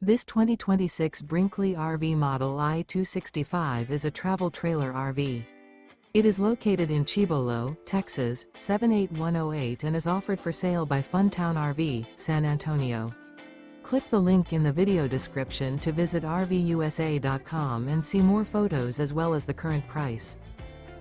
This 2026 Brinkley RV Model I 265 is a travel trailer RV. It is located in Cibolo, Texas, 78108 and is offered for sale by Funtown RV, San Antonio. Click the link in the video description to visit RVUSA.com and see more photos as well as the current price.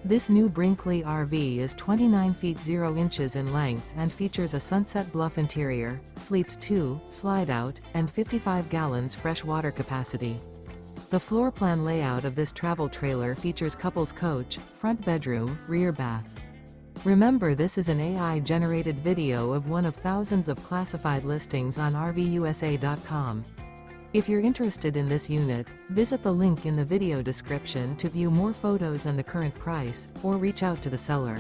This new Brinkley RV is 29 feet 0 inches in length and features a SUNSET BLUFF interior, sleeps 2, Slideout, and 55 gallons fresh water capacity. The floor plan layout of this travel trailer features couples coach, front bedroom, rear bath. Remember, this is an AI-generated video of one of thousands of classified listings on RVUSA.com. If you're interested in this unit, visit the link in the video description to view more photos and the current price, or reach out to the seller.